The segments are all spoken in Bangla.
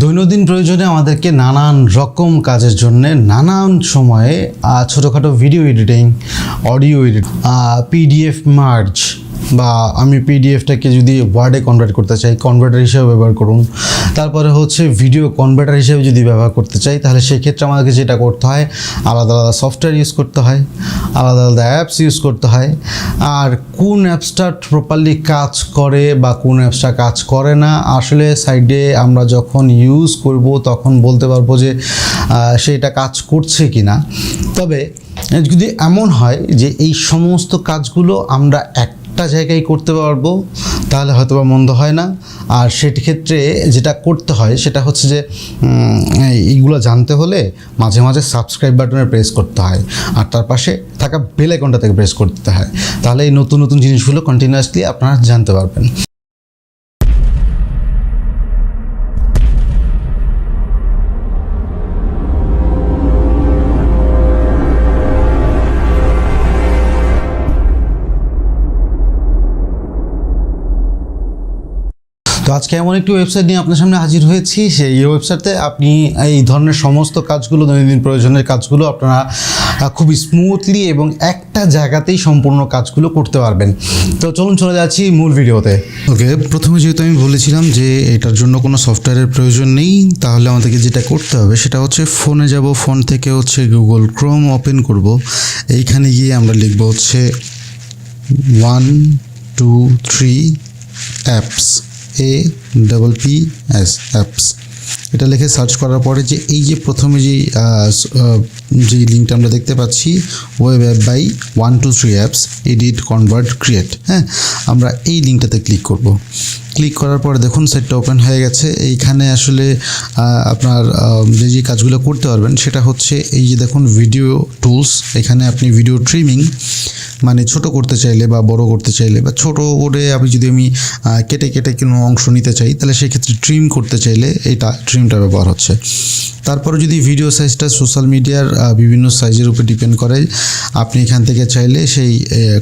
দৈনন্দিন প্রয়োজনে আমাদেরকে নানান রকম কাজের জন্য নানান সময়ে ছোটোখাটো video editing, audio edit, PDF merge বা আমি পিডিএফটাকে যদি ওয়ার্ডে কনভার্ট করতে চাই কনভার্টার হিসেবে ব্যবহার করুন। তারপরে হচ্ছে ভিডিও কনভার্টার হিসেবে যদি ব্যবহার করতে চাই তাহলে সেক্ষেত্রে আমাদেরকে যেটা করতে হয়, আলাদা আলাদা সফটওয়্যার ইউজ করতে হয়, আলাদা আলাদা অ্যাপস ইউজ করতে হয়। আর কোন অ্যাপসটা প্রপারলি কাজ করে বা কোন অ্যাপসটা কাজ করে না, আসলে সাইডে আমরা যখন ইউজ করব তখন বলতে পারবো যে সেটা কাজ করছে কি না। তবে যদি এমন হয় যে এই সমস্ত কাজগুলো আমরা একটা জায়গায় করতে পারবো তাহলে হয়তো বা মন্দ হয় না। আর সেক্ষেত্রে যেটা করতে হয় সেটা হচ্ছে যে এইগুলো জানতে হলে মাঝে মাঝে সাবস্ক্রাইব বাটনে প্রেস করতে হয় আর তার পাশে থাকা বেল আইকনটা থেকে প্রেস করতে হয়, তাহলে এই নতুন নতুন জিনিসগুলো কন্টিনিউয়াসলি আপনারা জানতে পারবেন। তো আজকে এমন একটি ওয়েবসাইট নিয়ে আপনার সামনে হাজির হয়েছি। সেই ওয়েবসাইটে আপনি এই ধরনের সমস্ত কাজগুলো, দৈনন্দিন প্রয়োজনের কাজগুলো আপনারা খুবই স্মুথলি এবং একটা জায়গাতেই সম্পূর্ণ কাজগুলো করতে পারবেন। তো চলুন চলে যাচ্ছি মূল ভিডিওতে। ওকে, প্রথমে যেহেতু আমি বলেছিলাম যে এটার জন্য কোনো সফটওয়্যারের প্রয়োজন নেই, তাহলে আমাদেরকে যেটা করতে হবে সেটা হচ্ছে ফোনে যাব, ফোন থেকে হচ্ছে গুগল ক্রোম ওপেন করব। এইখানে গিয়ে আমরা লিখব হচ্ছে 1 2 3 অ্যাপস, APPS অ্যাপস। এটা লিখে সার্চ করার পরে যে এই যে প্রথমে যে লিঙ্কটা আমরা দেখতে পাচ্ছি, web app by 1 2 3 apps, edit, convert, create. হ্যাঁ, আমরা এই লিঙ্কটাতে ক্লিক করব। ক্লিক করার পরে দেখুন সাইটটা ওপেন হয়ে গেছে। এইখানে আসলে আপনার যে কাজগুলো করতে পারবেন সেটা হচ্ছে এই যে দেখুন ভিডিও টুলস। এখানে আপনি ভিডিও ট্রিমিং মানে ছোট করতে চাইলে বা বড় করতে চাইলে বা ছোট করে আমি কেটে কেটে কোনো অংশ নিতে চাই তাহলে সেক্ষেত্রে ট্রিম করতে চাইলে এইটা ট্রিমটা ব্যবহার হচ্ছে। তারপরে যদি ভিডিও সাইজটা সোশ্যাল মিডিয়ার বিভিন্ন সাইজের উপর ডিপেন্ড করে, আপনি এখান থেকে চাইলে সেই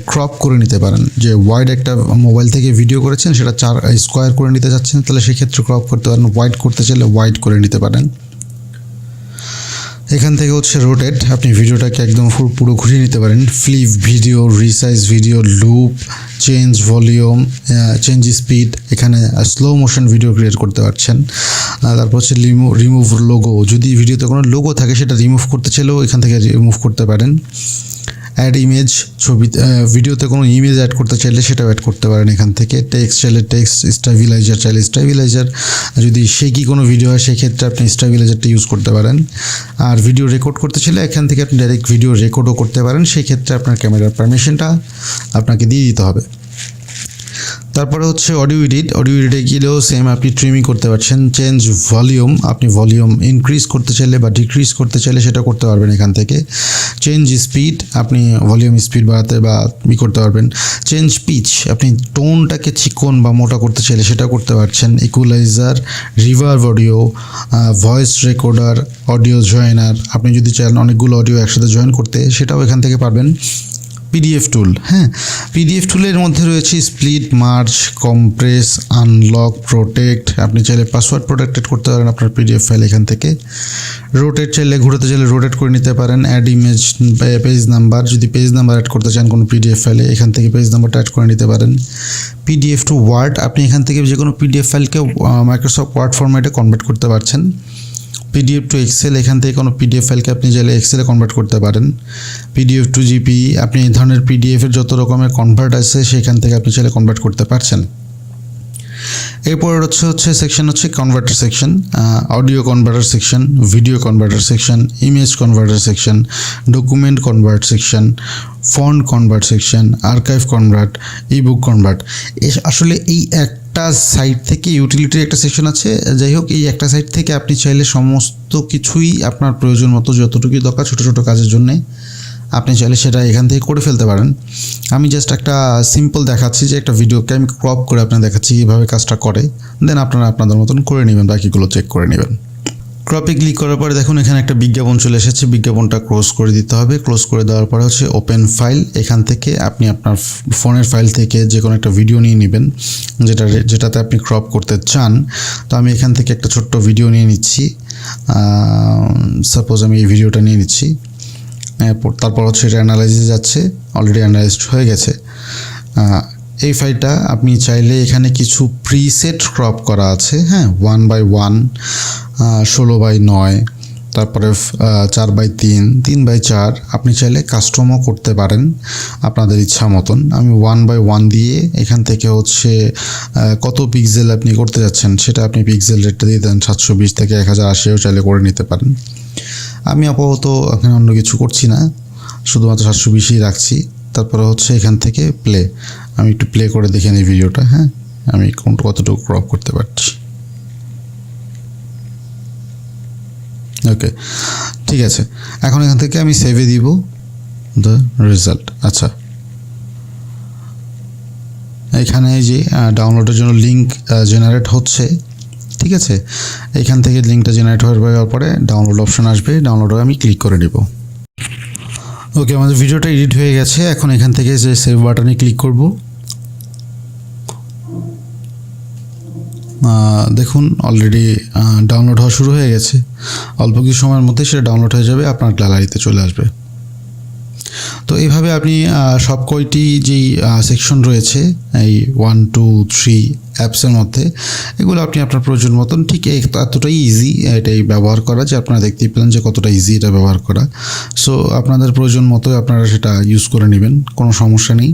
ক্রপ করে নিতে পারেন। যে ওয়াইড একটা মোবাইল থেকে ভিডিও করেছেন সেটা 4 স্কোয়ার করে নিতে চাচ্ছেন তাহলে সেক্ষেত্রে ক্রপ করতে পারেন। ওয়াইড করতে চাইলে ওয়াইড করে নিতে পারেন। এখান থেকে হচ্ছে রোটেট, আপনি ভিডিওটাকে একদম পুরো ঘুরিয়ে নিতে পারেন। Flip video, resize video, loop, change volume, change speed, এখানে স্লো মোশন ভিডিও ক্রিয়েট করতে পারছেন। তারপর হচ্ছে রিমুভ লোগো, যদি ভিডিওতে কোনো লোগো থাকে সেটা রিমুভ করতে চাইলেও এখান থেকে রিমুভ করতে পারেন। অ্যাড ইমেজ, ভিডিওতে কোনো ইমেজ অ্যাড করতে চাইলে সেটাও অ্যাড করতে পারেন এখান থেকে। টেক্সট চাইলে টেক্সট, স্টাবিলাইজার চাইলে স্টাবিলাইজার, যদি শেকি কোনো ভিডিও হয় সেক্ষেত্রে আপনি স্টাবিলাইজারটা ইউজ করতে পারেন। আর ভিডিও রেকর্ড করতে চাইলে এখান থেকে আপনি ডাইরেক্ট ভিডিও রেকর্ডও করতে পারেন, সেই ক্ষেত্রে আপনার ক্যামেরার পারমিশনটা আপনাকে দিয়ে দিতে হবে। তারপরে হচ্ছে অডিও এডিটে গেলেও সেম, আপনি ট্রিমিং করতে পারছেন। চেঞ্জ ভলিউম, আপনি ভলিউম ইনক্রিজ করতে চাইলে বা ডিক্রিজ করতে চাইলে সেটা করতে পারবেন এখান থেকে। চেঞ্জ স্পিড, আপনি ভলিউম স্পিড বাড়াতে বা করতে পারবেন। চেঞ্জ পিচ, আপনি টোনটাকে চিকন বা মোটা করতে চাইলে সেটা করতে পারছেন। Equaliser, reverb audio, voice recorder, audio joiner, আপনি যদি চান অনেকগুলো অডিও একসাথে জয়েন করতে সেটাও এখান থেকে পারবেন। পিডিএফ টুল, হ্যাঁ, পিডিএফ টুলের মধ্যে রয়েছে split, merge, compress, unlock, protect, আপনি চাইলে পাসওয়ার্ড প্রোটেক্টেড করতে পারেন আপনার পিডিএফ ফাইল এখান থেকে। রোটেট, চাইলে ঘুরাতে চাইলে রোটেট করে নিতে পারেন। অ্যাড ইমেজ, পেজ নাম্বার, যদি পেজ নাম্বার অ্যাড করতে চান কোনো পিডিএফ ফাইলে এখান থেকে পেজ নাম্বারটা অ্যাড করে নিতে পারেন। পিডিএফ টু ওয়ার্ড, আপনি এখান থেকে যে কোনো পিডিএফ ফাইলকে মাইক্রোসফট ওয়ার্ড ফরম্যাটে কনভার্ট করতে পারছেন। পিডিএফ টু এক্সেল, এখান থেকে কোনো পিডিএফ ফাইলকে আপনি চাইলে এক্সেলে কনভার্ট করতে পারেন। পিডিএফ টু জিপি, আপনি এই ধরনের পিডিএফের যত রকমের কনভার্ট আছে সেখান থেকে আপনি চাইলে কনভার্ট করতে পারছেন। এরপর হচ্ছে সেকশন হচ্ছে converter section, audio converter section, video converter section, image converter section, document convert section, font convert section, archive convert, ebook convert. আসলে এই একটা সাইট থেকে ইউটিলিটির একটা সেকশন আছে। যাই হোক, এই একটা সাইট থেকে আপনি চাইলে সমস্ত কিছুই আপনার প্রয়োজন মতো যতটুকুই দরকার ছোটো ছোটো কাজের জন্যে আপনি চাইলে সেটা এখান থেকে করে ফেলতে পারেন। আমি জাস্ট একটা সিম্পল দেখাচ্ছি যে একটা ভিডিওকে আমি ক্রপ করে আপনার দেখাচ্ছি কীভাবে কাজটা করে, দেন আপনারা আপনাদের মতন করে নেবেন, বাকিগুলো চেক করে নেবেন। ক্রপে ক্লিক করার পরে দেখুন এখানে একটা বিজ্ঞাপন চলে এসেছে, বিজ্ঞাপনটা ক্লোজ করে দিতে হবে। ক্লোজ করে দেওয়ার পরে হচ্ছে ওপেন ফাইল, এখান থেকে আপনি আপনার ফোনের ফাইল থেকে যে কোনো একটা ভিডিও নিয়ে নেবেন যেটাতে আপনি ক্রপ করতে চান। তো আমি এখান থেকে একটা ছোট্ট ভিডিও নিয়ে নিচ্ছি, সাপোজ আমি এই ভিডিওটা নিয়ে নিচ্ছি। তারপর হচ্ছে এটা অ্যানালাইজে যাচ্ছে, অলরেডি অ্যানালাইজড হয়ে গেছে। এই ফাইলটা আপনি চাইলে এখানে কিছু প্রিসেট ক্রপ করা আছে, হ্যাঁ, 1/1, 16/9, তারপরে 4/3, 3/4, আপনি চাইলে কাস্টমও করতে পারেন আপনাদের ইচ্ছা মতন। আমি 1/1 দিয়ে এখান থেকে হচ্ছে কত পিক্সেল আপনি করতে যাচ্ছেন সেটা আপনি পিক্সেল রেটটা দিয়ে দেন 720 থেকে 1080ও চাইলে করে নিতে পারেন। আমি আপাতত এখানে অন্য কিছু করছি না, শুধুমাত্র 720ই রাখছি। তারপরে হচ্ছে এখান থেকে প্লে, আমি একটু প্লে করে দেখে নিই ভিডিওটা, হ্যাঁ, আমি কতটুকু ক্রপ করতে পারছি। ওকে, ঠিক আছে। এখন এখান থেকে আমি সেভে দিব দ্য রেজাল্ট। আচ্ছা, এখানে এই যে ডাউনলোডের জন্য লিঙ্ক জেনারেট হচ্ছে, ঠিক আছে। এখান থেকে লিঙ্কটা জেনারেট হওয়ার পরে ডাউনলোড অপশন আসবে, ডাউনলোডে আমি ক্লিক করে নেব। ওকে, আমাদের ভিডিওটা এডিট হয়ে গেছে। এখন এখান থেকে যে সেভ বাটনে ক্লিক করব, দেখুন অলরেডি ডাউনলোড হওয়া শুরু হয়ে গেছে। অল্প কিছু সময়ের মধ্যে সেটা ডাউনলোড হয়ে যাবে, আপনার গ্যালারিতে চলে আসবে। তো এইভাবে আপনি সব কয়টি যেই সেকশন রয়েছে এই 1, 2, 3 অ্যাপসের মধ্যে, এগুলো আপনি আপনার প্রয়োজন মতন, ঠিক এতটাই ইজি এটাই ব্যবহার করা, যে আপনারা দেখতেই পেলেন যে কতটা ইজি এটা ব্যবহার করা। সো আপনাদের প্রয়োজন মতো আপনারা সেটা ইউজ করে নেবেন, কোনো সমস্যা নেই।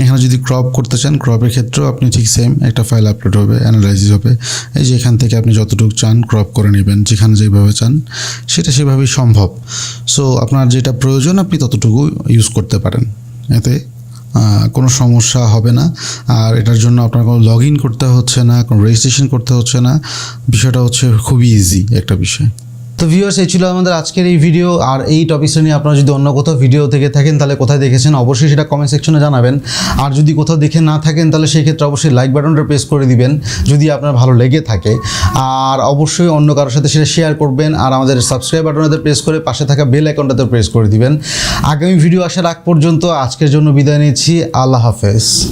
এখানে যদি ক্রপ করতে চান, ক্রপের ক্ষেত্রেও আপনি ঠিক সেম একটা ফাইল আপলোড হবে, অ্যানালাইসিস হবে। এই যে এখান থেকে আপনি যতটুকু চান ক্রপ করে নেবেন, যেখানে যেভাবে চান সেটা সেভাবেই সম্ভব। সো আপনার যেটা প্রয়োজন আপনি ততটুকু ইউজ করতে পারেন, এতে কোনো সমস্যা হবে না। আর এটার জন্য আপনার কোনো লগ ইন করতে হচ্ছে না, কোনো রেজিস্ট্রেশন করতে হচ্ছে না, বিষয়টা হচ্ছে খুবই ইজি একটা বিষয়। তো ভিউয়ার্স, এই ছিল আমাদের আজকের এই ভিডিও। আর এই টপিকটা নিয়ে আপনারা যদি অন্য কোথাও ভিডিও থেকে থাকেন তাহলে কোথায় দেখেছেন অবশ্যই সেটা কমেন্ট সেকশনে জানাবেন। আর যদি কোথাও দেখে না থাকেন তাহলে সেই ক্ষেত্রে অবশ্যই লাইক বাটনটা প্রেস করে দিবেন যদি আপনার ভালো লেগে থাকে। আর অবশ্যই অন্য কারোর সাথে সেটা শেয়ার করবেন। আর আমাদের সাবস্ক্রাইব বাটনটাতে প্রেস করে পাশে থাকা বেল আইকনটাতে প্রেস করে দিবেন। আগামী ভিডিও আসার আগ পর্যন্ত আজকের জন্য বিদায় নিচ্ছি। আল্লাহ হাফেজ।